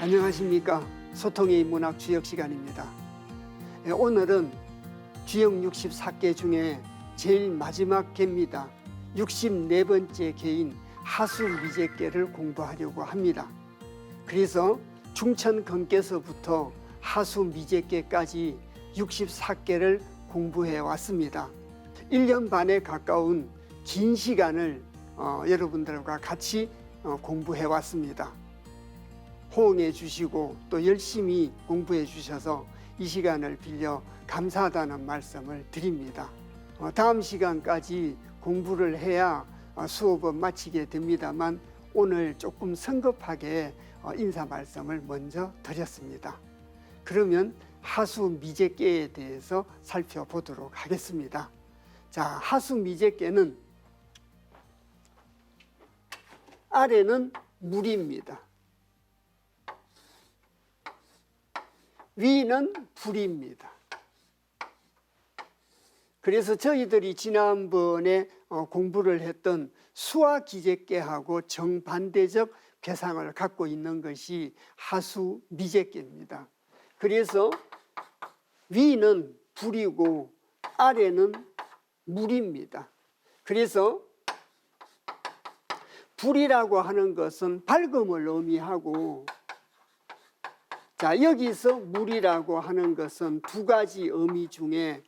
안녕하십니까. 소통의 문학 주역 시간입니다. 오늘은 주역 64개 중에 제일 마지막 개입니다. 64번째 개인 하수미제개를 공부하려고 합니다. 그래서 중천근께서부터 하수미제개까지 64개를 공부해 왔습니다. 1년 반에 가까운 긴 시간을 여러분들과 같이 공부해 왔습니다. 호응해 주시고 또 열심히 공부해 주셔서 이 시간을 빌려 감사하다는 말씀을 드립니다. 다음 시간까지 공부를 해야 수업을 마치게 됩니다만 오늘 조금 성급하게 인사 말씀을 먼저 드렸습니다. 그러면 하수미제개에 대해서 살펴보도록 하겠습니다. 자, 하수미제개는 아래는 물입니다. 위는 불입니다. 그래서 저희들이 지난번에 공부를 했던 수화기제개하고 정반대적 괴상을 갖고 있는 것이 하수미제개입니다. 그래서 위는 불이고 아래는 물입니다. 그래서 불이라고 하는 것은 밝음을 의미하고, 자, 여기서 물이라고 하는 것은 두 가지 의미 중에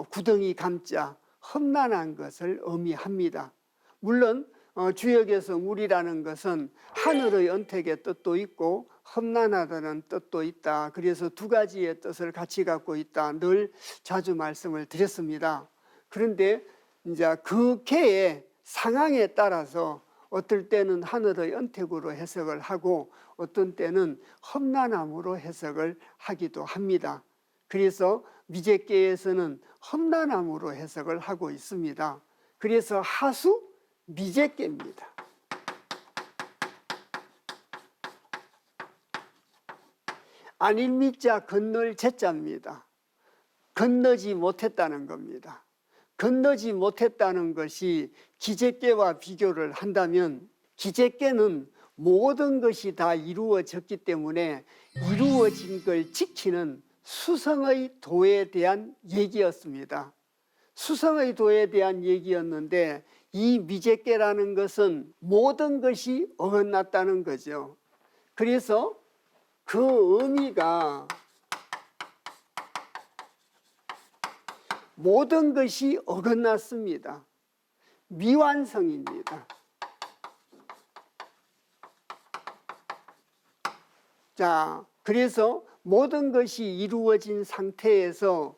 구덩이 감자, 험난한 것을 의미합니다. 물론 주역에서 물이라는 것은 하늘의 언택의 뜻도 있고 험난하다는 뜻도 있다. 그래서 두 가지의 뜻을 같이 갖고 있다. 늘 자주 말씀을 드렸습니다. 그런데 이제 그 개의 상황에 따라서 어떨 때는 하늘의 언택으로 해석을 하고 어떤 때는 험난함으로 해석을 하기도 합니다. 그래서 미제개에서는 험난함으로 해석을 하고 있습니다. 그래서 하수 미제개입니다. 안일미자 건널 제자입니다. 건너지 못했다는 겁니다. 건너지 못했다는 것이 기제개와 비교를 한다면, 기제개는 모든 것이 다 이루어졌기 때문에 이루어진 걸 지키는 수성의 도에 대한 얘기였습니다. 수성의 도에 대한 얘기였는데 이 미제개라는 것은 모든 것이 어긋났다는 거죠. 그래서 그 의미가 모든 것이 어긋났습니다. 미완성입니다. 자, 그래서 모든 것이 이루어진 상태에서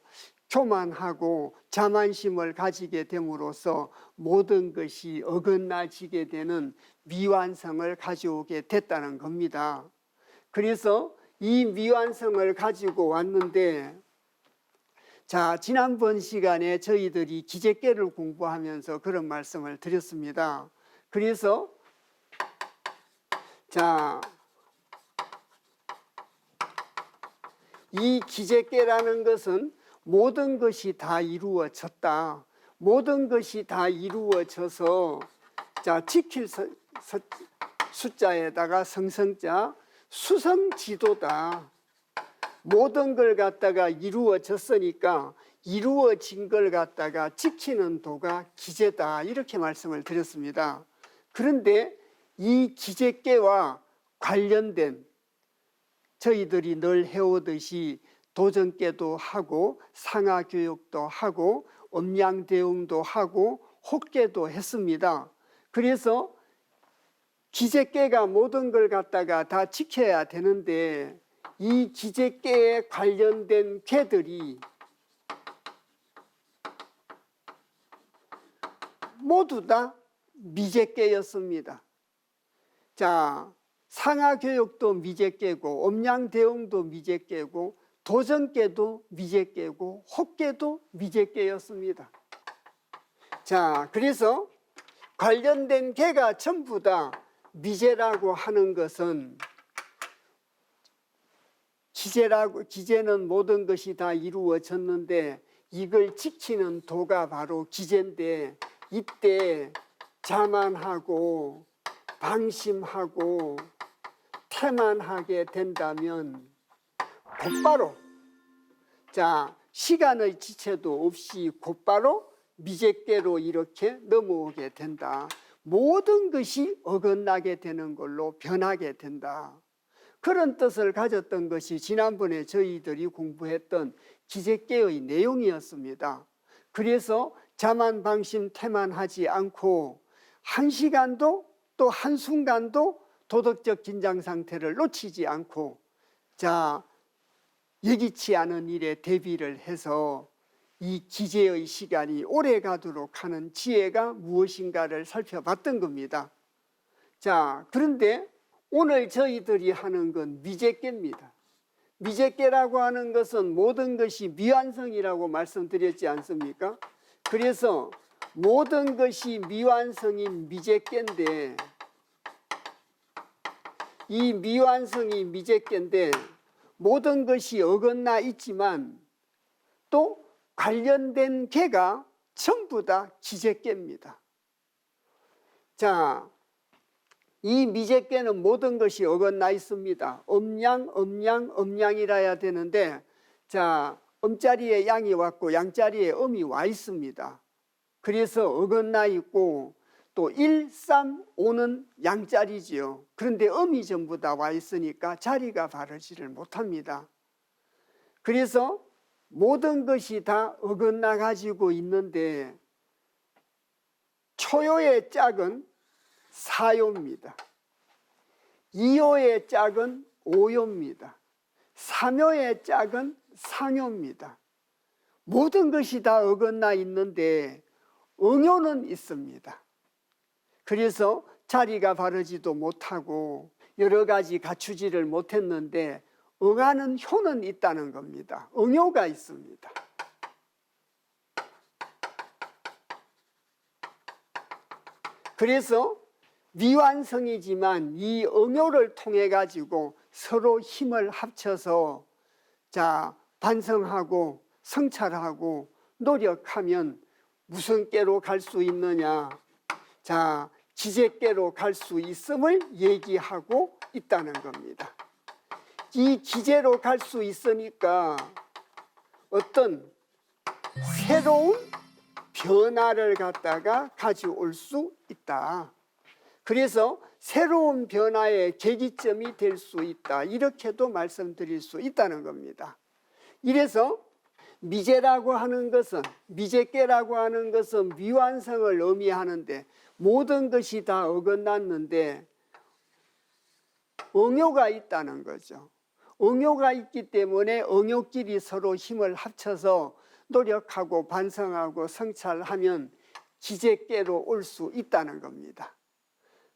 교만하고 자만심을 가지게 됨으로써 모든 것이 어긋나지게 되는 미완성을 가져오게 됐다는 겁니다. 그래서 이 미완성을 가지고 왔는데, 자, 지난번 시간에 저희들이 기제개를 공부하면서 그런 말씀을 드렸습니다. 그래서 자, 이 기제개라는 것은 모든 것이 다 이루어졌다. 모든 것이 다 이루어져서, 자, 지킬 숫자에다가 성성자, 수성지도다. 모든 걸 갖다가 이루어졌으니까 이루어진 걸 갖다가 지키는 도가 기제다. 이렇게 말씀을 드렸습니다. 그런데 이 기제개와 관련된 저희들이 늘 해오듯이 도전개도 하고 상하교육도 하고 음양대응도 하고 혹개도 했습니다. 그래서 기제개가 모든 걸 갖다가 다 지켜야 되는데 이 기제개에 관련된 개들이 모두 다 미제개였습니다. 자, 상하교육도 미제개고 음양대응도 미제개고 도전개도 미제개고 혹개도 미제개였습니다. 자, 그래서 관련된 개가 전부 다 미제라고 하는 것은, 기제는 모든 것이 다 이루어졌는데 이걸 지키는 도가 바로 기제인데, 이때 자만하고 방심하고 태만하게 된다면 곧바로 시간의 지체도 없이 곧바로 미제께로 이렇게 넘어오게 된다. 모든 것이 어긋나게 되는 걸로 변하게 된다. 그런 뜻을 가졌던 것이 지난번에 저희들이 공부했던 기제께의 내용이었습니다. 그래서 자만방심 태만하지 않고 한 시간도 또 한순간도 도덕적 긴장 상태를 놓치지 않고 예기치 않은 일에 대비를 해서 이 기제의 시간이 오래 가도록 하는 지혜가 무엇인가를 살펴봤던 겁니다. 그런데 오늘 저희들이 하는 건 미제께입니다. 미제께라고 하는 것은 모든 것이 미완성이라고 말씀드렸지 않습니까? 그래서 모든 것이 미완성인 미제께인데, 이 미완성이 미제께인데 모든 것이 어긋나 있지만 또 관련된 계가 전부 다 기제께입니다. 이 미제께는 모든 것이 어긋나 있습니다. 음양이라 해야 되는데, 음자리에 양이 왔고 양자리에 음이 와 있습니다. 그래서 어긋나 있고, 또 1, 3, 5는 양자리지요. 그런데 음이 전부 다 와 있으니까 자리가 바르지를 못합니다. 그래서 모든 것이 다 어긋나 가지고 있는데, 초요의 짝은 사요입니다. 이요의 짝은 오요입니다. 삼요의 짝은 상요입니다. 모든 것이 다 어긋나 있는데 응요는 있습니다. 그래서 자리가 바르지도 못하고 여러 가지 갖추지를 못했는데 응하는 효는 있다는 겁니다. 응요가 있습니다. 그래서 미완성이지만 이 응요를 통해 가지고 서로 힘을 합쳐서 반성하고 성찰하고 노력하면 무슨 께로 갈 수 있느냐, 기제께로 갈 수 있음을 얘기하고 있다는 겁니다. 이 기제로 갈 수 있으니까 어떤 새로운 변화를 갖다가 가져올 수 있다. 그래서 새로운 변화의 계기점이 될 수 있다. 이렇게도 말씀드릴 수 있다는 겁니다. 이래서 미제라고 하는 것은, 미제께라고 하는 것은 미완성을 의미하는데 모든 것이 다 어긋났는데 응요가 있다는 거죠. 응요가 있기 때문에 응요끼리 서로 힘을 합쳐서 노력하고 반성하고 성찰하면 기제께로 올 수 있다는 겁니다.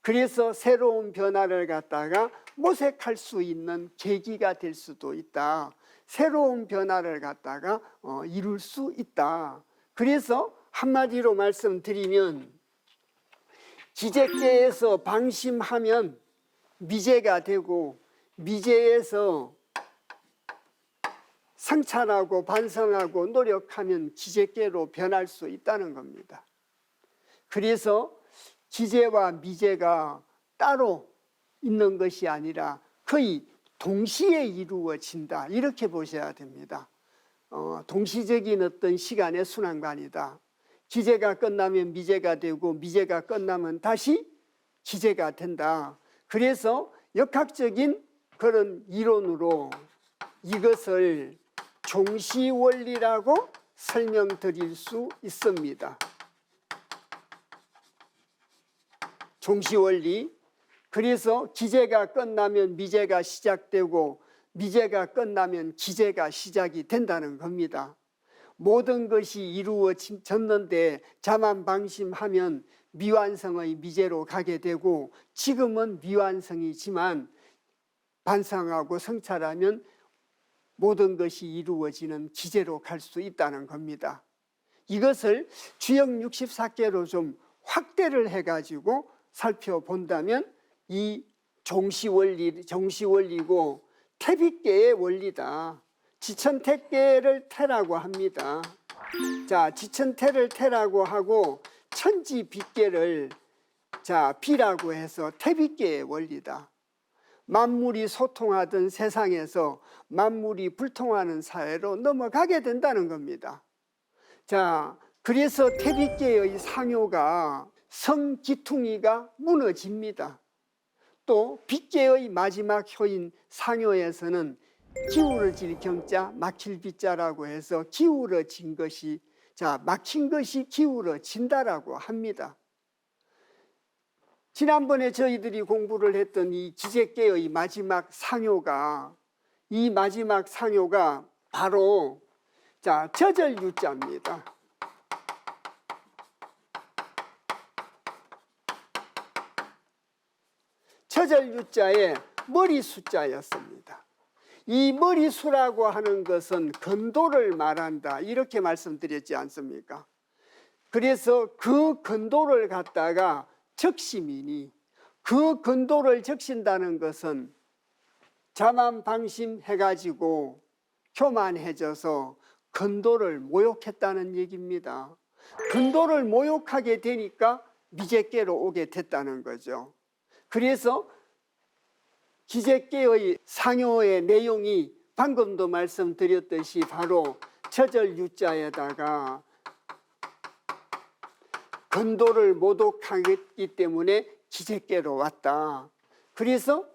그래서 새로운 변화를 갖다가 모색할 수 있는 계기가 될 수도 있다. 새로운 변화를 갖다가 이룰 수 있다. 그래서 한마디로 말씀드리면 기제께에서 방심하면 미제가 되고, 미제에서 성찰하고 반성하고 노력하면 기제께로 변할 수 있다는 겁니다. 그래서 기제와 미제가 따로 있는 것이 아니라 거의 동시에 이루어진다, 이렇게 보셔야 됩니다. 동시적인 어떤 시간의 순환관이다. 기제가 끝나면 미제가 되고 미제가 끝나면 다시 기제가 된다. 그래서 역학적인 그런 이론으로 이것을 종시원리라고 설명드릴 수 있습니다. 종시원리. 그래서 기제가 끝나면 미제가 시작되고 미제가 끝나면 기제가 시작이 된다는 겁니다. 모든 것이 이루어졌는데 자만방심하면 미완성의 미제로 가게 되고, 지금은 미완성이지만 반성하고 성찰하면 모든 것이 이루어지는 기제로 갈 수 있다는 겁니다. 이것을 주역 64개로 좀 확대를 해가지고 살펴본다면 이 종시원리고 태비께의 원리다. 지천태께를 태라고 합니다. 지천태를 태라고 하고 천지비께를 비라고 해서 태비께의 원리다. 만물이 소통하던 세상에서 만물이 불통하는 사회로 넘어가게 된다는 겁니다. 자, 그래서 태비계의 상효가 성기퉁이가 무너집니다. 또 빛계의 마지막 효인 상효에서는 기울어질 경자 막힐 빛자라고 해서 기울어진 것이, 자, 막힌 것이 기울어진다라고 합니다. 지난번에 저희들이 공부를 했던 이 기재계의 마지막 상효가, 이 마지막 상효가 바로 자, 저절유자입니다. 저절유자의 머리 숫자였습니다. 이 머리수라고 하는 것은 근도를 말한다, 이렇게 말씀드렸지 않습니까? 그래서 그 근도를 갖다가 적심이니, 그 근도를 적신다는 것은 자만방심해가지고 교만해져서 근도를 모욕했다는 얘기입니다. 근도를 모욕하게 되니까 미제께로 오게 됐다는 거죠. 그래서 기제께의 상효의 내용이 방금도 말씀드렸듯이 바로 저절유자에다가 근도를 모독하기 때문에 기제께로 왔다. 그래서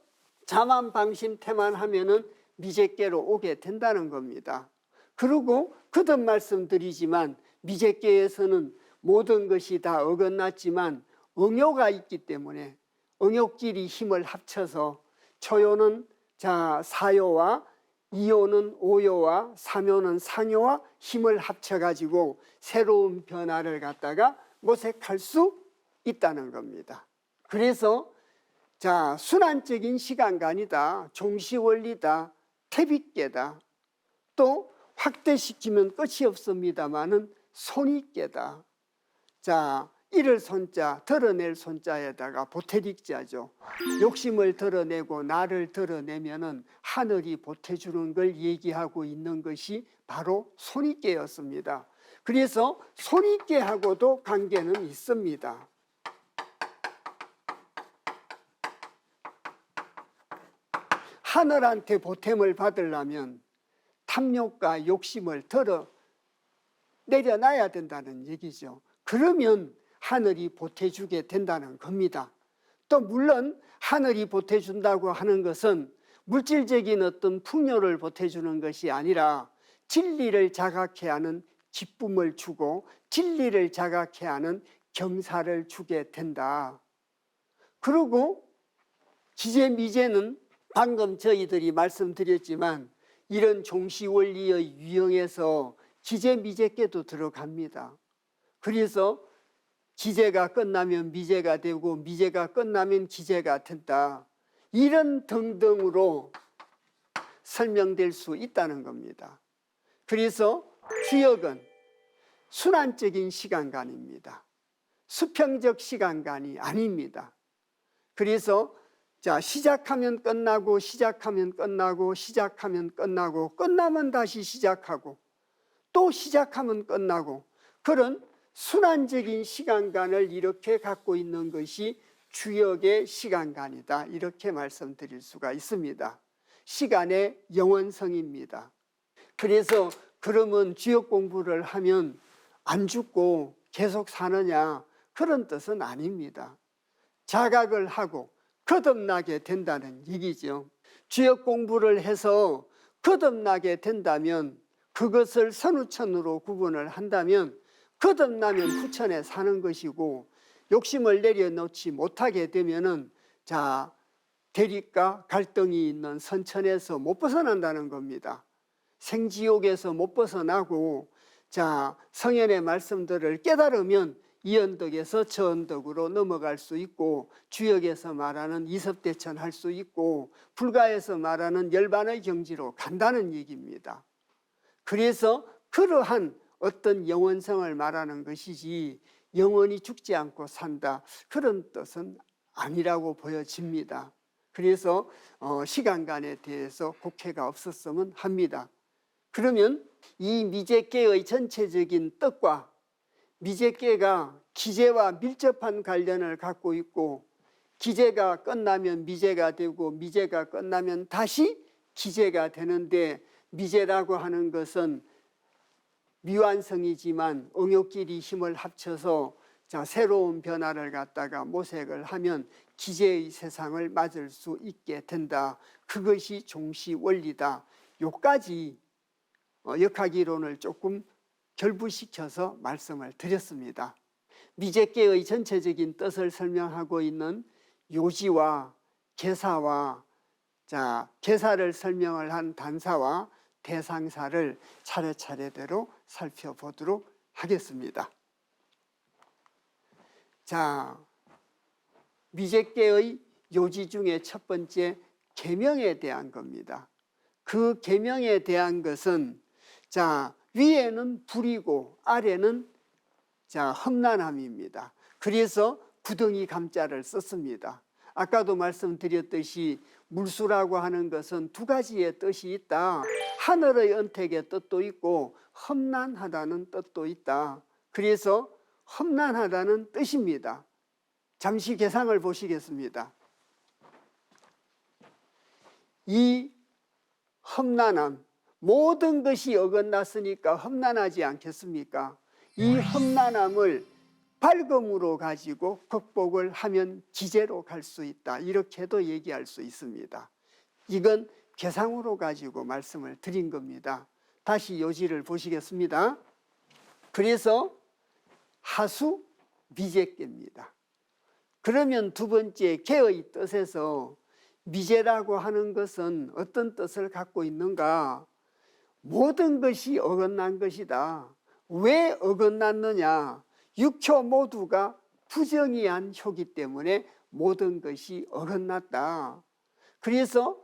자만방심태만하면은 미제께로 오게 된다는 겁니다. 그리고 거듭 말씀드리지만 미제께에서는 모든 것이 다 어긋났지만 응요가 있기 때문에 응요끼리 힘을 합쳐서 초요는 자 사요와 이요는 오요와 삼요는 상요와 힘을 합쳐가지고 새로운 변화를 갖다가 모색할 수 있다는 겁니다. 그래서 자, 순환적인 시간관이다, 종시원리다, 태비계다, 또 확대시키면 끝이 없습니다만은 손익계다. 자, 이를 손자, 드러낼 손자에다가 보태릭자죠. 욕심을 드러내고 나를 드러내면은 하늘이 보태주는 걸 얘기하고 있는 것이 바로 손익계였습니다. 그래서 손익계하고도 관계는 있습니다. 하늘한테 보탬을 받으려면 탐욕과 욕심을 내려놔야 된다는 얘기죠. 그러면 하늘이 보태주게 된다는 겁니다. 또 물론 하늘이 보태준다고 하는 것은 물질적인 어떤 풍요를 보태주는 것이 아니라 진리를 자각해 하는 기쁨을 주고 진리를 자각해 하는 경사를 주게 된다. 그리고 기재미제는 방금 저희들이 말씀드렸지만 이런 종시원리의 유형에서 기재미제께도 들어갑니다. 그래서 기재가 끝나면 미제가 되고 미제가 끝나면 기재가 된다. 이런 등등으로 설명될 수 있다는 겁니다. 그래서 주역은 순환적인 시간관입니다. 수평적 시간관이 아닙니다. 그래서 자, 시작하면 끝나고 시작하면 끝나고 시작하면 끝나고 끝나면 다시 시작하고 또 시작하면 끝나고 그런 순환적인 시간관을 이렇게 갖고 있는 것이 주역의 시간관이다, 이렇게 말씀드릴 수가 있습니다. 시간의 영원성입니다. 그래서 그러면 주역 공부를 하면 안 죽고 계속 사느냐, 그런 뜻은 아닙니다. 자각을 하고 거듭나게 된다는 얘기죠. 주역 공부를 해서 거듭나게 된다면, 그것을 선후천으로 구분을 한다면 거듭나면 후천에 사는 것이고, 욕심을 내려놓지 못하게 되면은 자, 대립과 갈등이 있는 선천에서 못 벗어난다는 겁니다. 생지옥에서 못 벗어나고, 자, 성현의 말씀들을 깨달으면 이 언덕에서 저 언덕으로 넘어갈 수 있고, 주역에서 말하는 이섭대천 할 수 있고, 불가에서 말하는 열반의 경지로 간다는 얘기입니다. 그래서 그러한 어떤 영원성을 말하는 것이지 영원히 죽지 않고 산다, 그런 뜻은 아니라고 보여집니다. 그래서 시간관에 대해서 곡해가 없었으면 합니다. 그러면 이 미제께의 전체적인 뜻과 미제께가 기제와 밀접한 관련을 갖고 있고, 기재가 끝나면 미제가 되고 미제가 끝나면 다시 기재가 되는데 미제라고 하는 것은 미완성이지만 응용끼리 힘을 합쳐서 새로운 변화를 갖다가 모색을 하면 기재의 세상을 맞을 수 있게 된다. 그것이 종시 원리다. 요까지 역학이론을 조금 결부시켜서 말씀을 드렸습니다. 미제계의 전체적인 뜻을 설명하고 있는 요지와 계사와 계사를 설명을 한 단사와 대상사를 차례차례대로 살펴보도록 하겠습니다. 미제계의 요지 중에 첫 번째 계명에 대한 겁니다. 그 계명에 대한 것은 위에는 불이고 아래는 험난함입니다. 그래서 구덩이 감자를 썼습니다. 아까도 말씀드렸듯이 물수라고 하는 것은 두 가지의 뜻이 있다. 하늘의 은택의 뜻도 있고 험난하다는 뜻도 있다. 그래서 험난하다는 뜻입니다. 잠시 계상을 보시겠습니다. 이 험난함, 모든 것이 어긋났으니까 험난하지 않겠습니까? 이 험난함을 밝음으로 가지고 극복을 하면 기재로 갈 수 있다. 이렇게도 얘기할 수 있습니다. 이건 계상으로 가지고 말씀을 드린 겁니다. 다시 요지를 보시겠습니다. 그래서 하수 미제계입니다. 그러면 두 번째 계의 뜻에서 미제라고 하는 것은 어떤 뜻을 갖고 있는가? 모든 것이 어긋난 것이다. 왜 어긋났느냐? 육효 모두가 부정이한 효기 때문에 모든 것이 어긋났다. 그래서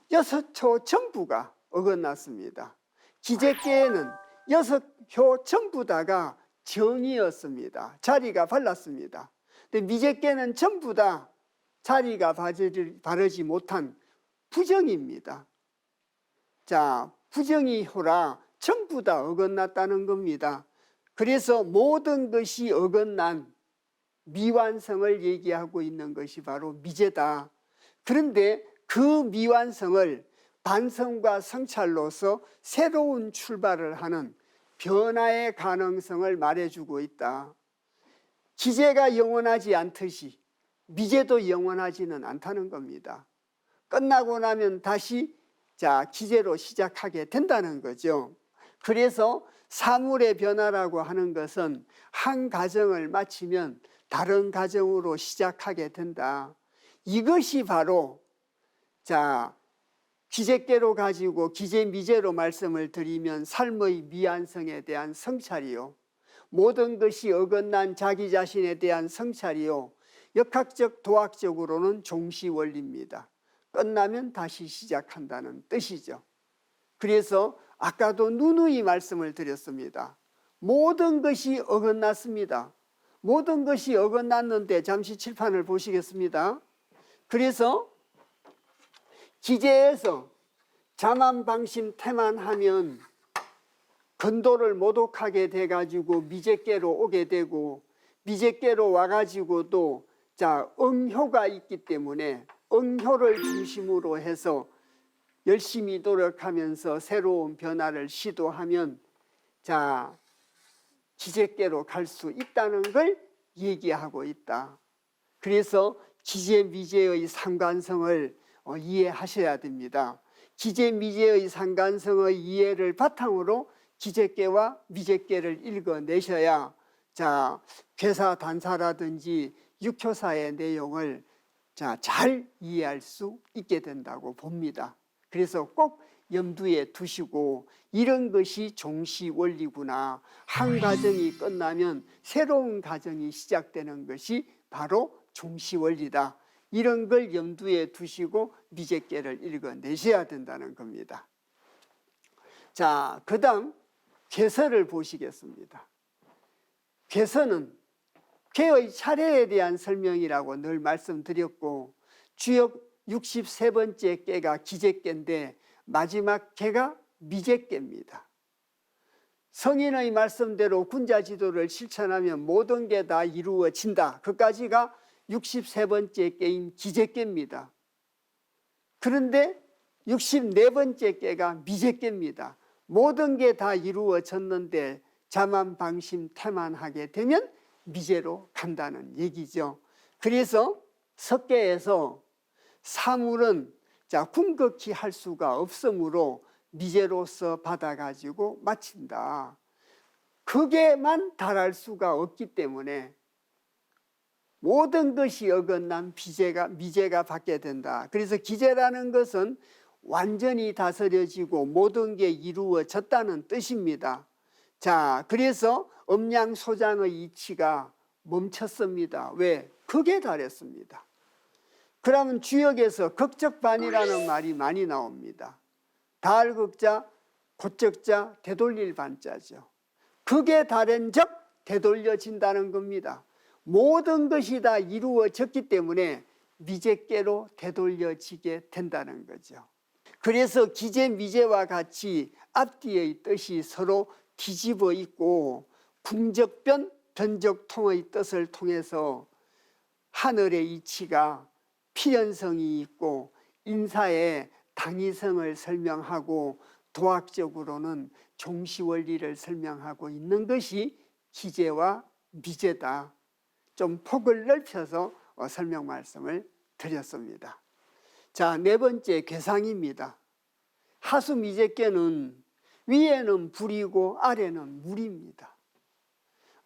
6효 전부가 어긋났습니다. 기제계에는 6효 전부 다가 정이었습니다. 자리가 발랐습니다. 근데 미제계는 전부 다 자리가 바르지 못한 부정입니다. 부정이 효라 전부 다 어긋났다는 겁니다. 그래서 모든 것이 어긋난 미완성을 얘기하고 있는 것이 바로 미제다. 그런데 그 미완성을 반성과 성찰로서 새로운 출발을 하는 변화의 가능성을 말해주고 있다. 기제가 영원하지 않듯이 미제도 영원하지는 않다는 겁니다. 끝나고 나면 다시 기제로 시작하게 된다는 거죠. 그래서 사물의 변화라고 하는 것은 한 가정을 마치면 다른 가정으로 시작하게 된다. 이것이 바로 기제계로 가지고 기제미제로 말씀을 드리면 삶의 미완성에 대한 성찰이요, 모든 것이 어긋난 자기 자신에 대한 성찰이요, 역학적 도학적으로는 종시원리입니다. 끝나면 다시 시작한다는 뜻이죠. 그래서 아까도 누누이 말씀을 드렸습니다. 모든 것이 어긋났습니다. 모든 것이 어긋났는데 잠시 칠판을 보시겠습니다. 그래서 기제에서 자만방심 태만하면 근도를 모독하게 돼가지고 미제계로 오게 되고, 미제계로 와가지고 또 응효가 있기 때문에 응효를 중심으로 해서 열심히 노력하면서 새로운 변화를 시도하면 기제계로 갈 수 있다는 걸 얘기하고 있다. 그래서 기제미제의 상관성을 이해하셔야 됩니다. 기제미제의 상관성의 이해를 바탕으로 기제계와 미제계를 읽어내셔야 괴사단사라든지 육효사의 내용을 잘 이해할 수 있게 된다고 봅니다. 그래서 꼭 염두에 두시고, 이런 것이 종시원리구나. 한 가정이 끝나면 새로운 가정이 시작되는 것이 바로 종시원리다. 이런 걸 염두에 두시고 미제계를 읽어내셔야 된다는 겁니다. 그 다음 괴서를 보시겠습니다. 괴서는 괴의 차례에 대한 설명이라고 늘 말씀드렸고, 주역 63번째 괴가 기제괴인데 마지막 괴가 미제괴입니다. 성인의 말씀대로 군자지도를 실천하면 모든 게 다 이루어진다. 그까지가 63번째 깨인 기재깨입니다. 그런데 64번째 깨가 미재깨입니다. 모든 게 다 이루어졌는데 자만방심 태만하게 되면 미재로 간다는 얘기죠. 그래서 석계에서 사물은 궁극히 할 수가 없으므로 미재로서 받아가지고 마친다. 그게만 달할 수가 없기 때문에 모든 것이 어긋난 미재가 받게 된다. 그래서 기재라는 것은 완전히 다스려지고 모든 게 이루어졌다는 뜻입니다. 자, 그래서 음양소장의 이치가 멈췄습니다. 왜? 극에 달했습니다. 그러면 주역에서 극적반이라는 말이 많이 나옵니다. 다할극자, 곧적자, 되돌릴 반자죠. 극에 달한 적 되돌려진다는 겁니다. 모든 것이 다 이루어졌기 때문에 미재께로 되돌려지게 된다는 거죠. 그래서 기재, 미재와 같이 앞뒤의 뜻이 서로 뒤집어 있고 궁적변, 변적통의 뜻을 통해서 하늘의 이치가 필연성이 있고 인사의 당위성을 설명하고 도학적으로는 종시원리를 설명하고 있는 것이 기재와 미재다. 좀 폭을 넓혀서 설명 말씀을 드렸습니다. 자, 네 번째 괴상입니다. 하수미재께는 위에는 불이고 아래는 물입니다.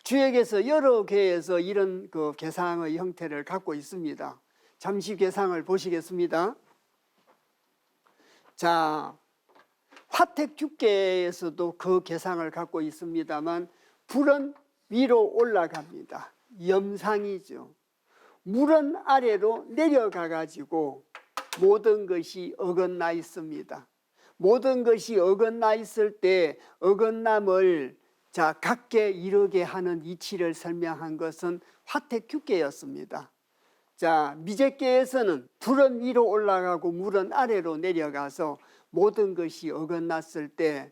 주역에서 여러 개에서 이런 괴상의 형태를 갖고 있습니다. 잠시 괴상을 보시겠습니다. 자, 화택주계에서도 그 괴상을 갖고 있습니다만 불은 위로 올라갑니다. 염상이죠. 물은 아래로 내려가 가지고 모든 것이 어긋나 있습니다. 모든 것이 어긋나 있을 때 어긋남을 갖게 이르게 하는 이치를 설명한 것은 화택규계였습니다. 자, 미재계에서는 불은 위로 올라가고 물은 아래로 내려가서 모든 것이 어긋났을 때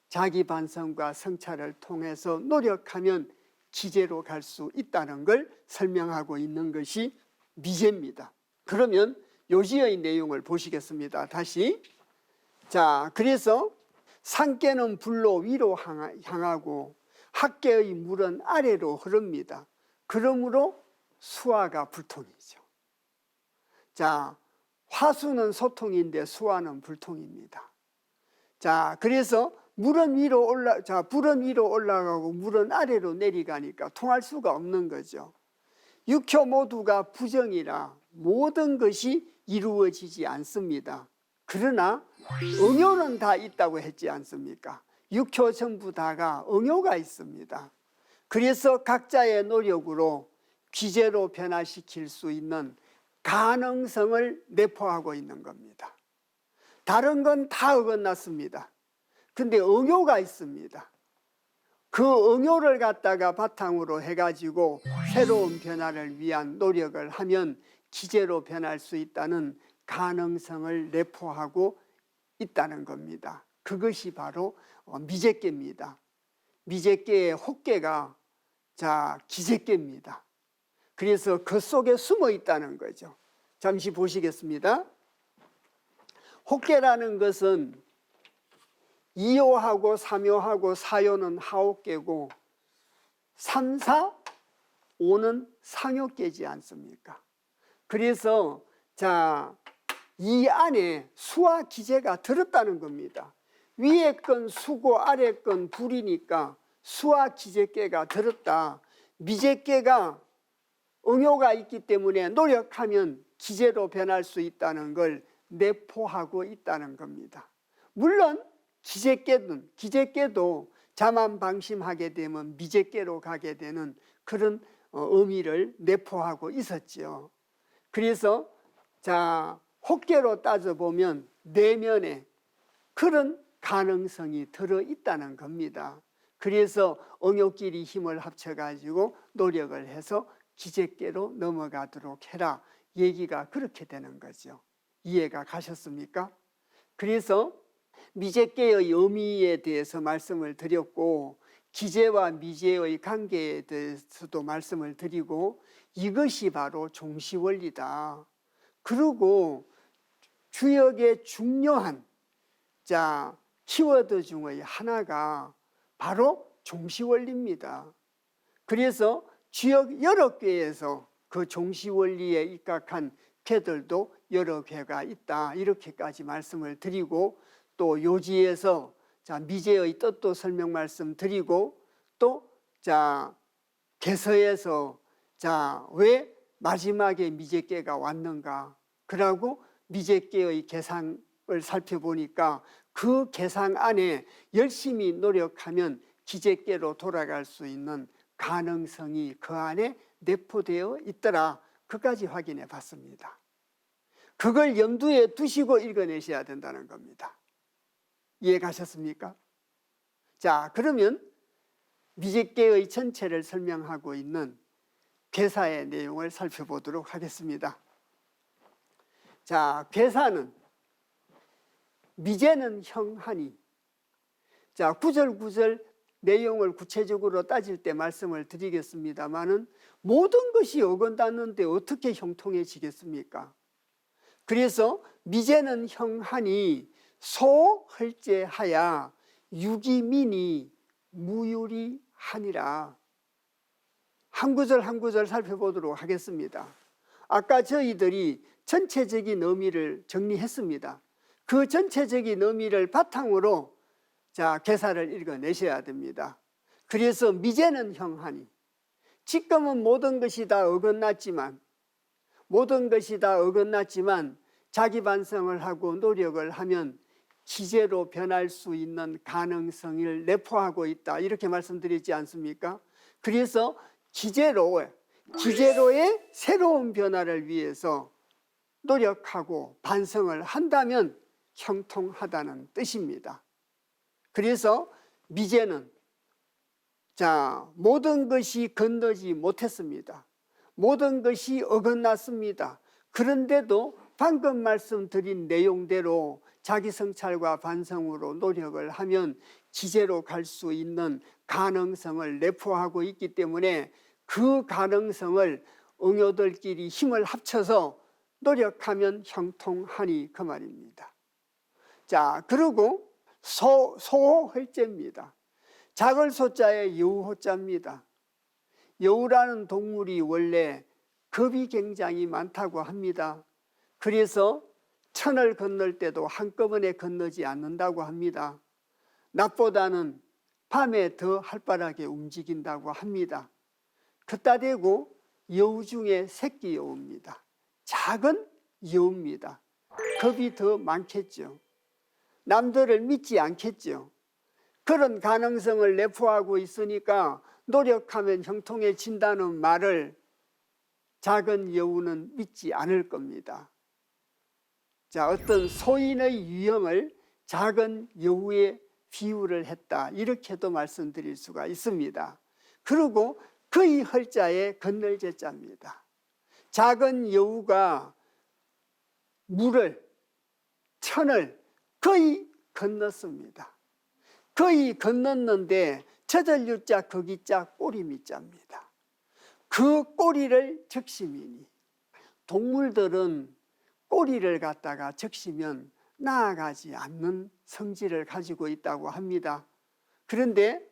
자기 반성과 성찰을 통해서 노력하면 기재로 갈 수 있다는 걸 설명하고 있는 것이 미재입니다. 그러면 요지의 내용을 보시겠습니다. 다시. 자, 그래서 산계는 불로 위로 향하고 학계의 물은 아래로 흐릅니다. 그러므로 수화가 불통이죠. 자, 화수는 소통인데 수화는 불통입니다. 자, 그래서 불은 위로 올라가고 물은 아래로 내려가니까 통할 수가 없는 거죠. 육효 모두가 부정이라 모든 것이 이루어지지 않습니다. 그러나 응효는 다 있다고 했지 않습니까? 육효 전부 다가 응효가 있습니다. 그래서 각자의 노력으로 기재로 변화시킬 수 있는 가능성을 내포하고 있는 겁니다. 다른 건 다 어긋났습니다. 근데 응효가 있습니다. 그 응효를 갖다가 바탕으로 해가지고 새로운 변화를 위한 노력을 하면 기재로 변할 수 있다는 가능성을 내포하고 있다는 겁니다. 그것이 바로 미재계입니다. 미재계의 혹계가 기재계입니다. 그래서 그 속에 숨어 있다는 거죠. 잠시 보시겠습니다. 혹계라는 것은 2호하고 3호하고 4호는 하옥계고 3, 4, 5는 상옥계지 않습니까? 그래서 이 안에 수와 기재가 들었다는 겁니다. 위에 건 수고 아래 건 불이니까 수와 기재계가 들었다. 미재계가 응효가 있기 때문에 노력하면 기재로 변할 수 있다는 걸 내포하고 있다는 겁니다. 물론 기재계도 자만방심하게 되면 미재계로 가게 되는 그런 의미를 내포하고 있었죠. 그래서 혹계로 따져보면 내면에 그런 가능성이 들어있다는 겁니다. 그래서 응효끼리 힘을 합쳐가지고 노력을 해서 기재계로 넘어가도록 해라. 얘기가 그렇게 되는 거죠. 이해가 가셨습니까? 그래서 미재계의 의미에 대해서 말씀을 드렸고 기재와 미재의 관계에 대해서도 말씀을 드리고 이것이 바로 종시원리다. 그리고 주역의 중요한 키워드 중의 하나가 바로 종시원리입니다. 그래서 주역 여러 궤에서 그 종시원리에 입각한 궤들도 여러 궤가 있다. 이렇게까지 말씀을 드리고, 또 요지에서 미제의 뜻도 설명 말씀드리고, 또 개서에서 왜 마지막에 미제께가 왔는가, 그러고 미제께의 계상을 살펴보니까 그 계상 안에 열심히 노력하면 기제께로 돌아갈 수 있는 가능성이 그 안에 내포되어 있더라. 그까지 확인해 봤습니다. 그걸 염두에 두시고 읽어내셔야 된다는 겁니다. 이해 가셨습니까? 자, 그러면 미제께의 전체를 설명하고 있는 괴사의 내용을 살펴보도록 하겠습니다. 자, 괴사는 미제는 형하니, 구절구절 내용을 구체적으로 따질 때 말씀을 드리겠습니다마는 모든 것이 어긋났는데 어떻게 형통해지겠습니까? 그래서 미제는 형하니 소헐제하야 유기민이 무유리하니라. 한 구절 한 구절 살펴보도록 하겠습니다. 아까 저희들이 전체적인 의미를 정리했습니다. 그 전체적인 의미를 바탕으로 괴사를 읽어내셔야 됩니다. 그래서 미제는 형하니, 지금은 모든 것이 다 어긋났지만 자기 반성을 하고 노력을 하면 기제로 변할 수 있는 가능성을 내포하고 있다. 이렇게 말씀드렸지 않습니까? 그래서 기제로의 새로운 변화를 위해서 노력하고 반성을 한다면 형통하다는 뜻입니다. 그래서 미제는 모든 것이 건너지 못했습니다. 모든 것이 어긋났습니다. 그런데도 방금 말씀드린 내용대로 자기 성찰과 반성으로 노력을 하면 기제로 갈 수 있는 가능성을 내포하고 있기 때문에 그 가능성을 응요들끼리 힘을 합쳐서 노력하면 형통하니, 그 말입니다. 그리고 소헐제입니다. 작을 소자에 여우호자입니다. 여우라는 동물이 원래 겁이 굉장히 많다고 합니다. 그래서 천을 건널 때도 한꺼번에 건너지 않는다고 합니다. 낮보다는 밤에 더 활발하게 움직인다고 합니다. 그따 대고 여우 중에 새끼 여우입니다. 작은 여우입니다. 겁이 더 많겠죠. 남들을 믿지 않겠죠. 그런 가능성을 내포하고 있으니까 노력하면 형통해진다는 말을 작은 여우는 믿지 않을 겁니다. 어떤 소인의 유형을 작은 여우에 비유를 했다, 이렇게도 말씀드릴 수가 있습니다. 그리고 거의 헐자의 건널제자입니다. 작은 여우가 천을 거의 건넜습니다. 거의 건넜는데 처절유자 거기자 꼬리미자입니다. 그 꼬리를 적시미니, 동물들은 꼬리를 갖다가 적시면 나아가지 않는 성질을 가지고 있다고 합니다. 그런데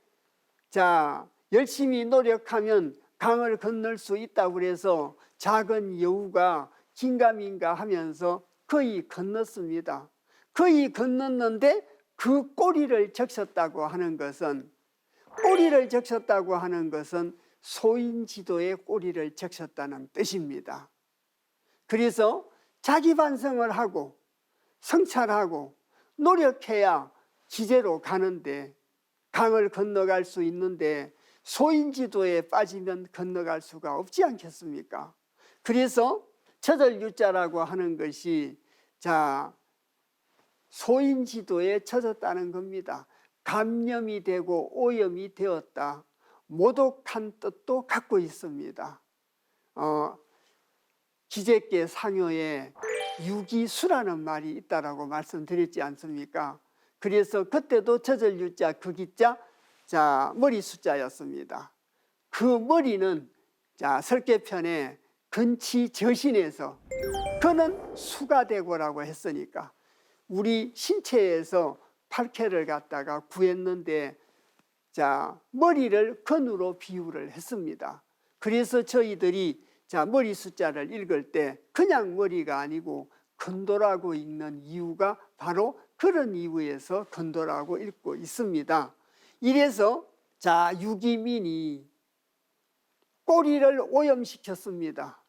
열심히 노력하면 강을 건널 수 있다고 해서 작은 여우가 긴가민가 하면서 거의 건넜습니다. 거의 건넜는데 그 꼬리를 적셨다고 하는 것은 소인지도의 꼬리를 적셨다는 뜻입니다. 그래서 자기 반성을 하고 성찰하고 노력해야 기제로 가는데, 강을 건너갈 수 있는데 소인지도에 빠지면 건너갈 수가 없지 않겠습니까? 그래서 처절유자라고 하는 것이 소인지도에 처졌다는 겁니다. 감염이 되고 오염이 되었다, 모독한 뜻도 갖고 있습니다. 기제께 상효에 유기수라는 말이 있다라고 말씀드렸지 않습니까? 그래서 그때도 처절유자, 극이자, 머리 숫자였습니다. 그 머리는 자, 설계편에 근치 저신에서 그는 수가대고라고 했으니까 우리 신체에서 팔캐를 갖다가 구했는데 자, 머리를 근으로 비유를 했습니다. 그래서 저희들이 자, 머리 숫자를 읽을 때 그냥 머리가 아니고 근도라고 읽는 이유가 바로 그런 이유에서 근도라고 읽고 있습니다. 이래서 자, 유기민이 꼬리를 오염시켰습니다.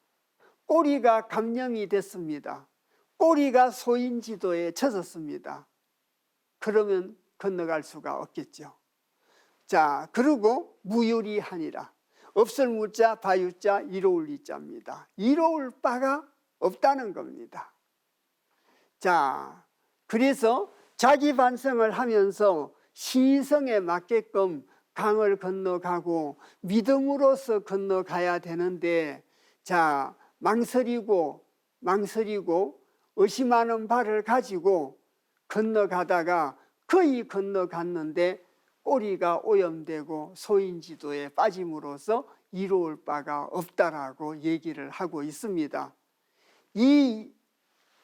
꼬리가 감염이 됐습니다. 꼬리가 소인지도에 젖었습니다. 그러면 건너갈 수가 없겠죠. 자, 그리고 무유리하니라. 없을 무자, 바유자, 이로울 이자입니다. 이로울 바가 없다는 겁니다. 자, 그래서 자기 반성을 하면서 시성에 맞게끔 강을 건너가고 믿음으로서 건너가야 되는데 자, 망설이고 의심하는 바를 가지고 건너가다가 거의 건너갔는데 꼬리가 오염되고 소인지도에 빠짐으로써 이로울 바가 없다라고 얘기를 하고 있습니다. 이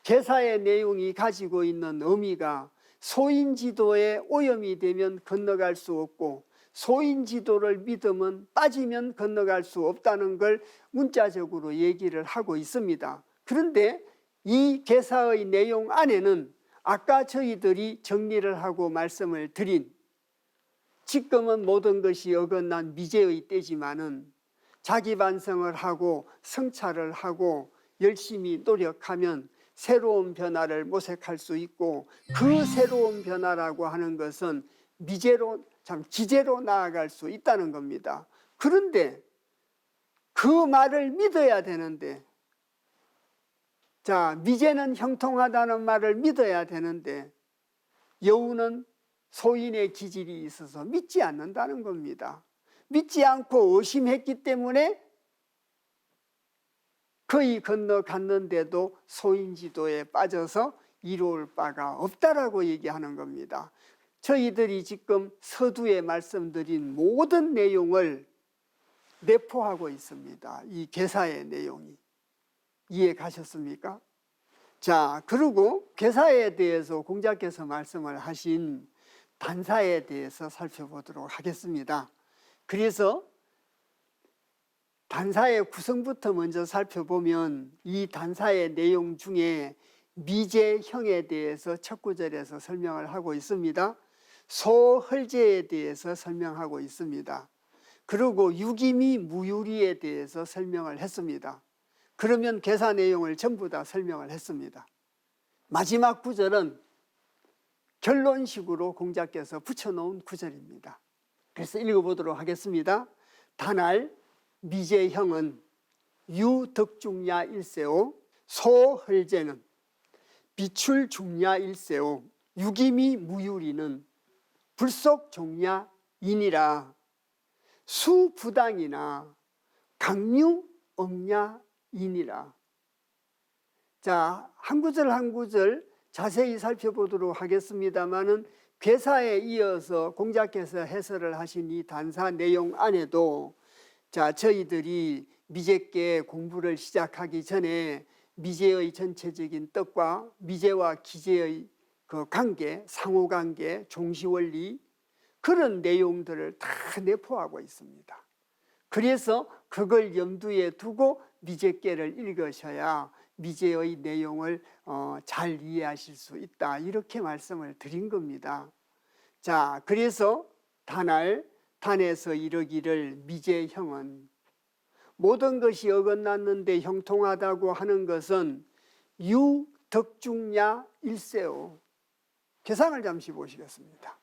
계사의 내용이 가지고 있는 의미가 소인지도에 오염이 되면 건너갈 수 없고 소인지도를 믿으면 빠지면 건너갈 수 없다는 걸 문자적으로 얘기를 하고 있습니다. 그런데 이 계사의 내용 안에는 아까 저희들이 정리를 하고 말씀을 드린 지금은 모든 것이 어긋난 미제의 때지만은 자기 반성을 하고 성찰을 하고 열심히 노력하면 새로운 변화를 모색할 수 있고 그 새로운 변화라고 하는 것은 미제로 참 기제로 나아갈 수 있다는 겁니다. 그런데 그 말을 믿어야 되는데 자, 미제는 형통하다는 말을 믿어야 되는데 여우는 소인의 기질이 있어서 믿지 않는다는 겁니다. 믿지 않고 의심했기 때문에 거의 건너갔는데도 소인지도에 빠져서 이로울 바가 없다라고 얘기하는 겁니다. 저희들이 지금 서두에 말씀드린 모든 내용을 내포하고 있습니다. 이 계사의 내용이. 이해 가셨습니까? 자, 그리고 계사에 대해서 공자께서 말씀을 하신 단사에 대해서 살펴보도록 하겠습니다. 그래서 단사의 구성부터 먼저 살펴보면 이 단사의 내용 중에 미제형에 대해서 첫 구절에서 설명을 하고 있습니다. 소헐제에 대해서 설명하고 있습니다. 그리고 유기미 무유리에 대해서 설명을 했습니다. 그러면 계사 내용을 전부 다 설명을 했습니다. 마지막 구절은 결론식으로 공자께서 붙여놓은 구절입니다. 그래서 읽어보도록 하겠습니다. 단할 미제형은 유덕중야 일세오 소헐제는 비출중야 일세오 유기미 무유리는 불속종야이니라 수부당이나 강류억야이니라. 자, 한 구절 한 구절 자세히 살펴보도록 하겠습니다마는 괴사에 이어서 공자께서 해설을 하신 이 단사 내용 안에도 자, 저희들이 미제께 공부를 시작하기 전에 미제의 전체적인 뜻과 미제와 기제의 그 관계, 상호관계, 종시원리 그런 내용들을 다 내포하고 있습니다. 그래서 그걸 염두에 두고 미제께를 읽으셔야 미제의 내용을 잘 이해하실 수 있다 이렇게 말씀을 드린 겁니다. 자, 그래서 단할 단에서 이르기를 미제형은 모든 것이 어긋났는데 형통하다고 하는 것은 유덕중야 일세오. 계상을 잠시 보시겠습니다.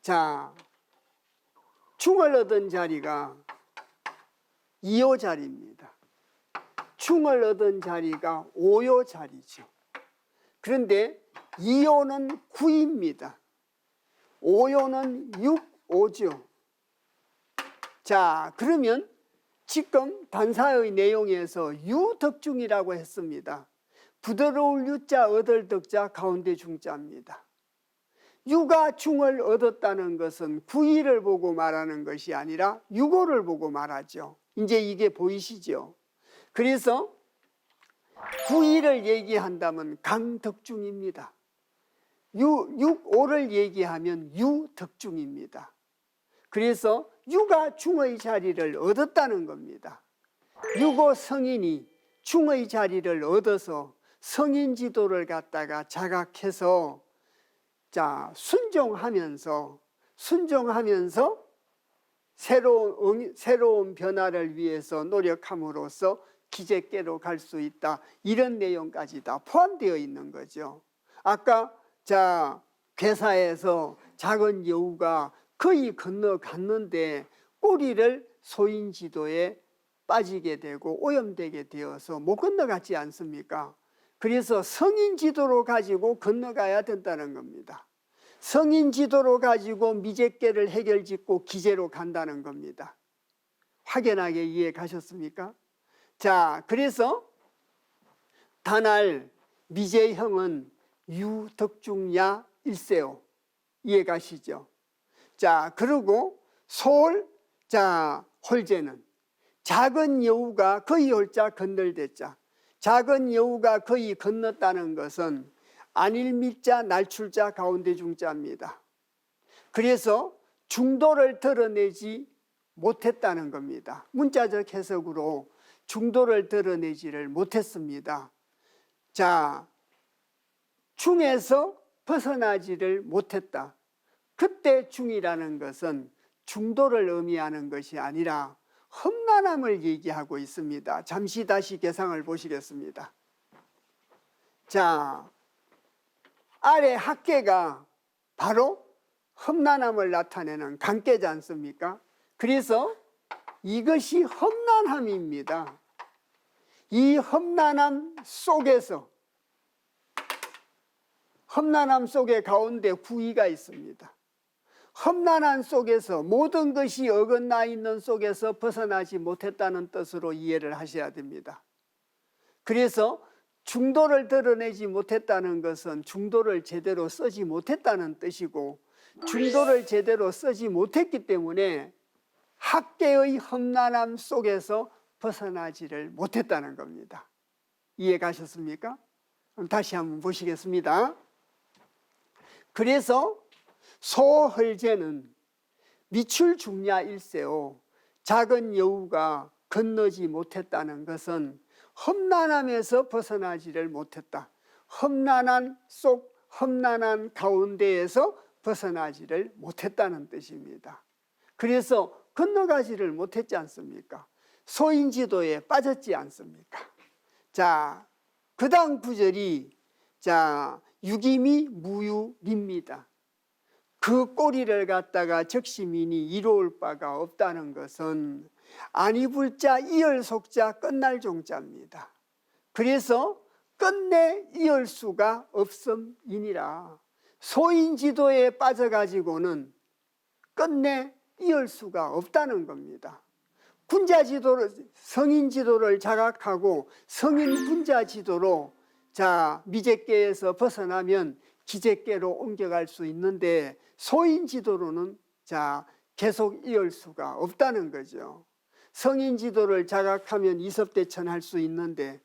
자, 충을 얻은 자리가 2호 자리입니다. 충을 얻은 자리가 5호 자리죠. 그런데 2호는 9입니다. 5호는 6호죠. 자, 그러면 지금 단사의 내용에서 유덕중이라고 했습니다. 부드러울 유자, 얻을 덕자, 가운데 중자입니다. 유가 중을 얻었다는 것은 구이를 보고 말하는 것이 아니라 유고를 보고 말하죠. 이제 이게 보이시죠? 그래서 구이를 얘기한다면 강덕중입니다. 육오를 얘기하면 유덕중입니다. 그래서 유가 중의 자리를 얻었다는 겁니다. 유고 성인이 중의 자리를 얻어서 성인 지도를 갖다가 자각해서 순종하면서 새로운 변화를 위해서 노력함으로써 기제께로 갈 수 있다. 이런 내용까지 다 포함되어 있는 거죠. 아까 괴사에서 작은 여우가 거의 건너갔는데 꼬리를 소인지도에 빠지게 되고 오염되게 되어서 못 건너갔지 않습니까? 그래서 성인지도로 가지고 건너가야 된다는 겁니다. 성인지도로 가지고 미제께를 해결짓고 기제로 간다는 겁니다. 확연하게 이해 가셨습니까? 그래서 단할 미제형은 유덕중야 일세오. 이해 가시죠? 그리고 소홀 홀제는 작은 여우가 거의 홀자 건널댔자. 작은 여우가 거의 건넜다는 것은 안일미자 날출자 가운데 중자입니다. 그래서 중도를 드러내지 못했다는 겁니다. 문자적 해석으로 중도를 드러내지를 못했습니다. 중에서 벗어나지를 못했다. 그때 중이라는 것은 중도를 의미하는 것이 아니라 험난함을 얘기하고 있습니다. 잠시 다시 개상을 보시겠습니다. 아래 학계가 바로 험난함을 나타내는 강계지 않습니까? 그래서 이것이 험난함입니다. 이 험난함 속에 가운데 구이가 있습니다. 험난한 속에서 모든 것이 어긋나 있는 속에서 벗어나지 못했다는 뜻으로 이해를 하셔야 됩니다. 그래서 중도를 드러내지 못했다는 것은 중도를 제대로 쓰지 못했다는 뜻이고, 중도를 제대로 쓰지 못했기 때문에 학계의 험난함 속에서 벗어나지를 못했다는 겁니다. 이해 가셨습니까? 그럼 다시 한번 보시겠습니다. 그래서 소헐제는 미출중야 일세오. 작은 여우가 건너지 못했다는 것은 험난함에서 벗어나지를 못했다. 험난한 가운데에서 벗어나지를 못했다는 뜻입니다. 그래서 건너가지를 못했지 않습니까? 소인지도에 빠졌지 않습니까? 그 다음 구절이 유기미 무유입니다. 그 꼬리를 갖다가 적시민이 이로울 바가 없다는 것은 아니불자 이열속자 끝날 종자입니다. 그래서 끝내 이을 수가 없음이니라. 소인지도에 빠져가지고는 끝내 이을 수가 없다는 겁니다. 성인지도를 자각하고 성인군자지도로 미제께에서 벗어나면 기제께로 옮겨갈 수 있는데, 소인지도로는 계속 이을 수가 없다는 거죠. 성인지도를 자각하면 이섭대천할 수 있는데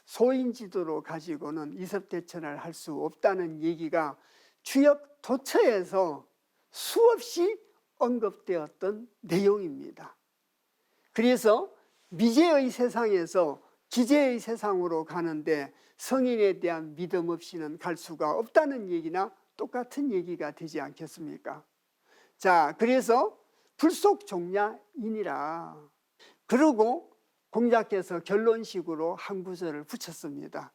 소인지도로 가지고는 이섭대천을 할 수 없다는 얘기가 주역 도처에서 수없이 언급되었던 내용입니다. 그래서 미제의 세상에서 기제의 세상으로 가는데 성인에 대한 믿음 없이는 갈 수가 없다는 얘기나 똑같은 얘기가 되지 않겠습니까? 그래서 불속종야이니라. 그리고 공자께서 결론식으로 한 구절을 붙였습니다.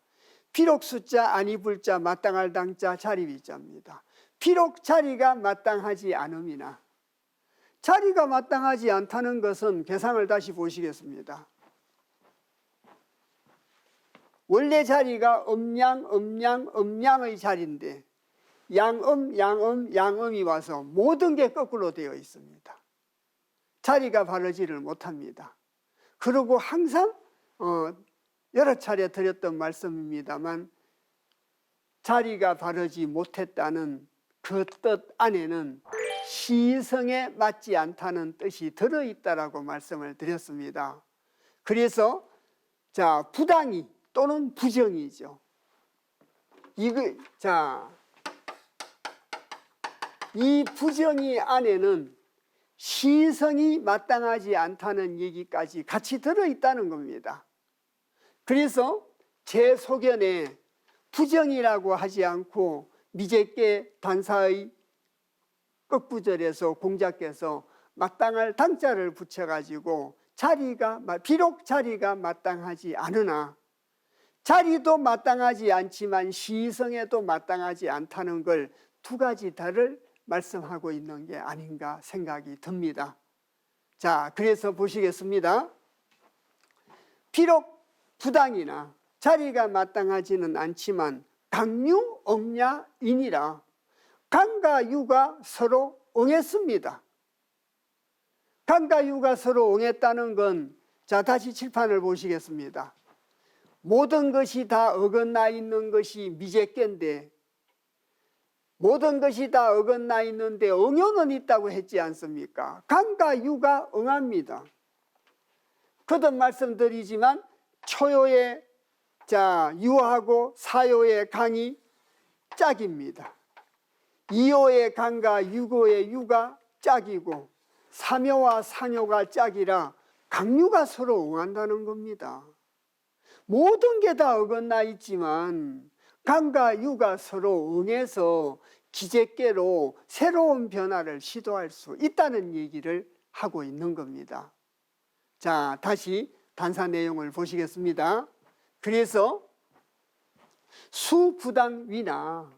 비록 숫자 아니불자 마땅할 당자 자리비자입니다. 비록 자리가 마땅하지 않음이나, 자리가 마땅하지 않다는 것은 계상을 다시 보시겠습니다. 원래 자리가 음양의 자리인데 양음이 와서 모든 게 거꾸로 되어 있습니다. 자리가 바르지를 못합니다. 그리고 항상 여러 차례 드렸던 말씀입니다만 자리가 바르지 못했다는 그 뜻 안에는 시성에 맞지 않다는 뜻이 들어있다라고 말씀을 드렸습니다. 그래서 자, 부당이 또는 부정이죠. 이 부정이 안에는 시성이 마땅하지 않다는 얘기까지 같이 들어있다는 겁니다. 그래서 제 소견에 부정이라고 하지 않고 미제께 단사의 끝구절에서 공자께서 마땅할 당자를 붙여가지고 비록 자리가 마땅하지 않으나 자리도 마땅하지 않지만 시성에도 마땅하지 않다는 걸 두 가지 다를 말씀하고 있는 게 아닌가 생각이 듭니다. 자, 그래서 보시겠습니다. 비록 부당이나 자리가 마땅하지는 않지만 강유 억야이니라. 강과 유가 서로 응했습니다. 강과 유가 서로 응했다는 건, 자, 다시 칠판을 보시겠습니다. 모든 것이 다 어긋나 있는 것이 미제께인데, 모든 것이 다 어긋나 있는데 응효는 있다고 했지 않습니까? 강과 유가 응합니다. 거듭 말씀드리지만 초요의 유하고 사요의 강이 짝입니다. 이요의 강과 유고의 유가 짝이고 삼요와 상요가 짝이라 강유가 서로 응한다는 겁니다. 모든 게 다 어긋나 있지만 강과 유가 서로 응해서 기제께로 새로운 변화를 시도할 수 있다는 얘기를 하고 있는 겁니다. 자, 다시 단사 내용을 보시겠습니다. 그래서 수부당위나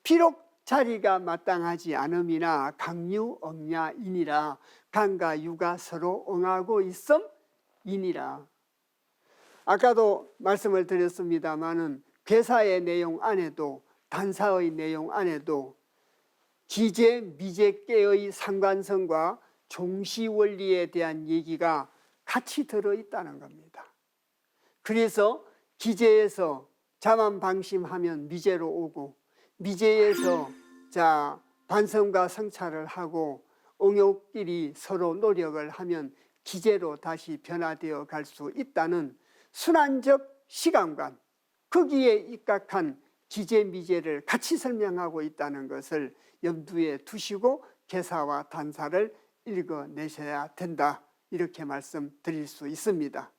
비록 자리가 마땅하지 않음이나 강유 억야이니라. 강과 유가 서로 응하고 있음이니라. 아까도 말씀을 드렸습니다마는 괴사의 내용 안에도 단사의 내용 안에도 기제 미제께의 상관성과 종시원리에 대한 얘기가 같이 들어있다는 겁니다. 그래서 기제에서 자만방심하면 미제로 오고 미제에서 반성과 성찰을 하고 응용끼리 서로 노력을 하면 기제로 다시 변화되어 갈 수 있다는 순환적 시간관, 거기에 입각한 기제 미제를 같이 설명하고 있다는 것을 염두에 두시고 개사와 단사를 읽어내셔야 된다, 이렇게 말씀드릴 수 있습니다.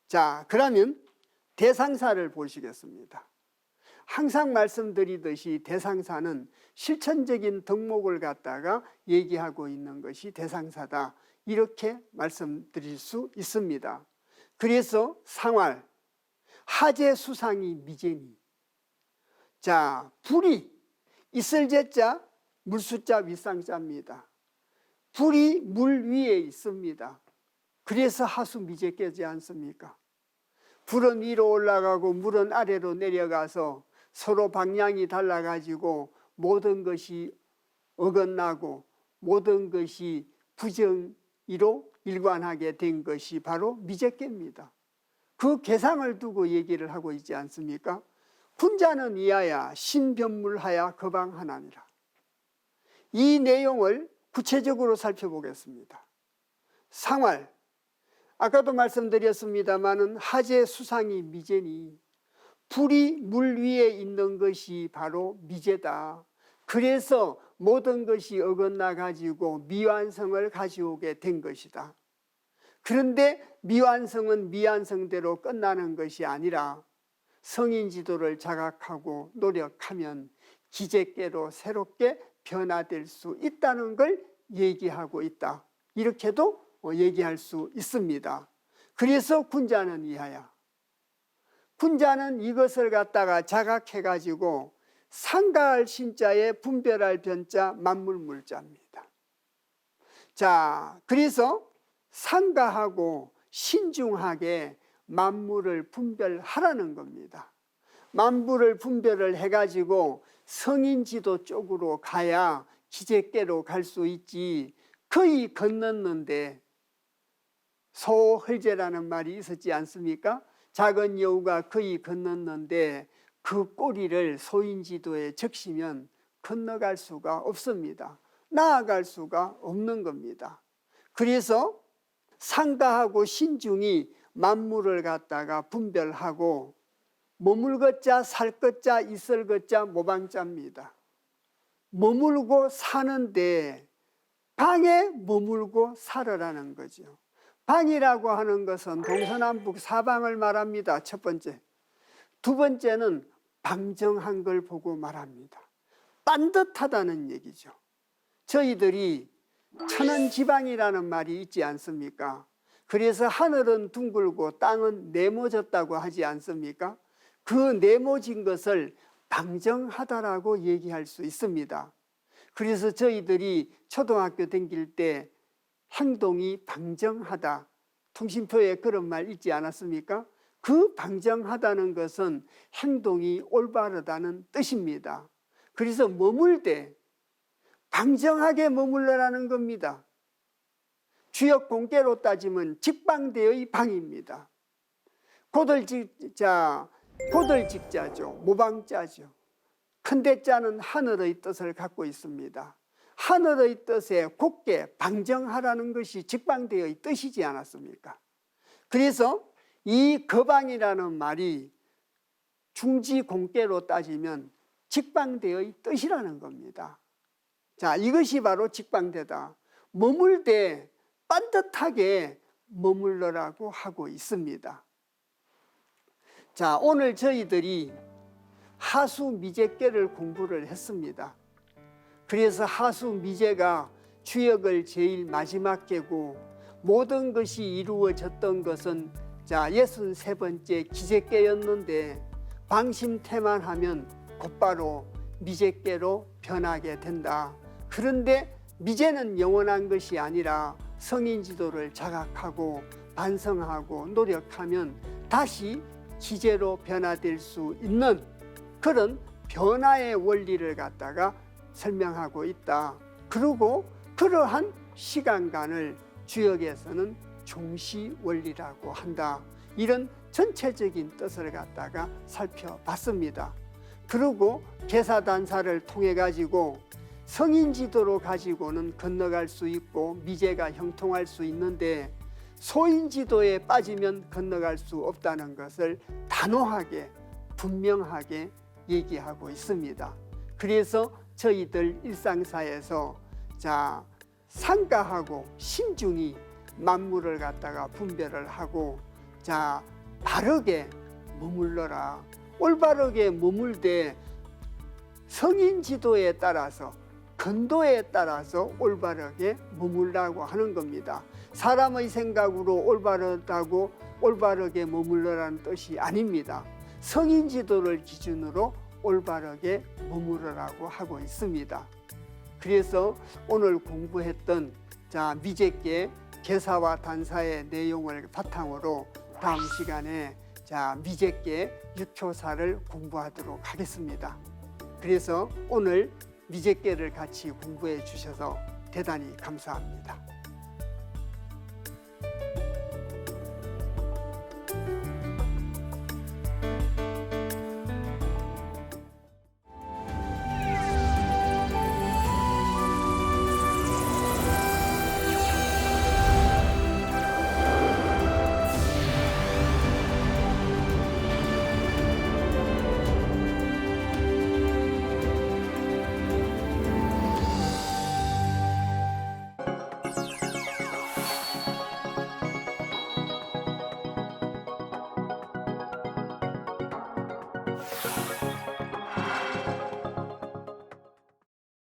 자, 그러면 대상사를 보시겠습니다. 항상 말씀드리듯이 대상사는 실천적인 덕목을 갖다가 얘기하고 있는 것이 대상사다, 이렇게 말씀드릴 수 있습니다. 그래서 상활, 하제 수상이 미제니. 자, 불이 있을제자 물수자 윗상자입니다. 불이 물 위에 있습니다. 그래서 하수 미제께지 않습니까? 불은 위로 올라가고 물은 아래로 내려가서 서로 방향이 달라가지고 모든 것이 어긋나고 모든 것이 부정의로 일관하게 된 것이 바로 미제께입니다. 그 계상을 두고 얘기를 하고 있지 않습니까? 군자는 이하야 신변물하야 거방하나니라. 이 내용을 구체적으로 살펴보겠습니다. 상활, 아까도 말씀드렸습니다마는 하제 수상이 미제니 불이 물 위에 있는 것이 바로 미제다. 그래서 모든 것이 어긋나 가지고 미완성을 가져오게 된 것이다. 그런데 미완성은 미완성대로 끝나는 것이 아니라 성인 지도를 자각하고 노력하면 기제께로 새롭게 변화될 수 있다는 걸 얘기하고 있다, 이렇게도 얘기할 수 있습니다. 그래서 군자는 이하야, 군자는 이것을 갖다가 자각해 가지고 상가할 신자에 분별할 변자 만물물자입니다. 자, 그래서 상가하고 신중하게 만물을 분별하라는 겁니다. 만물을 분별을 해가지고 성인지도 쪽으로 가야 기제께로 갈 수 있지, 거의 건넜는데, 소헐제라는 말이 있었지 않습니까? 작은 여우가 거의 건넜는데 그 꼬리를 소인지도에 적시면 건너갈 수가 없습니다. 나아갈 수가 없는 겁니다. 그래서 상가하고 신중이 만물을 갖다가 분별하고 머물것 자, 살 것 자, 있을 것 자, 모방자입니다. 머물고 사는데 방에 머물고 살으라는 거죠. 방이라고 하는 것은 동서남북 사방을 말합니다. 첫 번째. 두 번째는 방정한 걸 보고 말합니다. 반듯하다는 얘기죠. 저희들이 천원지방이라는 말이 있지 않습니까? 그래서 하늘은 둥글고 땅은 네모졌다고 하지 않습니까? 그 네모진 것을 방정하다라고 얘기할 수 있습니다. 그래서 저희들이 초등학교 다닐 때 행동이 방정하다, 통신표에 그런 말 있지 않았습니까? 그 방정하다는 것은 행동이 올바르다는 뜻입니다. 그래서 머물 때 방정하게 머물러라는 겁니다. 주역 공계로 따지면 직방대의 방입니다. 고들직자죠. 모방자죠. 큰데 자는 하늘의 뜻을 갖고 있습니다. 하늘의 뜻에 곱게 방정하라는 것이 직방대의 뜻이지 않았습니까? 그래서 이 거방이라는 말이 중지공계로 따지면 직방대의 뜻이라는 겁니다. 자, 이것이 바로 직방대다. 머물 때 반듯하게 머물러라고 하고 있습니다. 자, 오늘 저희들이 하수미제계를 공부를 했습니다. 그래서 하수미제가 주역을 제일 마지막 계고 모든 것이 이루어졌던 것은 63번째 기제계였는데 방심태만하면 곧바로 미제계로 변하게 된다. 그런데 미제는 영원한 것이 아니라 성인지도를 자각하고 반성하고 노력하면 다시 기제로 변화될 수 있는 그런 변화의 원리를 갖다가 설명하고 있다. 그리고 그러한 시간간을 주역에서는 종시원리라고 한다. 이런 전체적인 뜻을 갖다가 살펴봤습니다. 그리고 계사단사를 통해 가지고 성인지도로 가지고는 건너갈 수 있고 미제가 형통할 수 있는데 소인지도에 빠지면 건너갈 수 없다는 것을 단호하게 분명하게 얘기하고 있습니다. 그래서 저희들 일상사에서 상가하고 신중히 만물을 갖다가 분별을 하고 바르게 머물러라. 올바르게 머물되 성인지도에 따라서 근도에 따라서 올바르게 머물라고 하는 겁니다. 사람의 생각으로 올바르다고 올바르게 머물러라는 뜻이 아닙니다. 성인지도를 기준으로 올바르게 머무르라고 하고 있습니다. 그래서 오늘 공부했던 미제계 계사와 단사의 내용을 바탕으로 다음 시간에 미제계 육효사를 공부하도록 하겠습니다. 그래서 오늘 미제계를 같이 공부해 주셔서 대단히 감사합니다.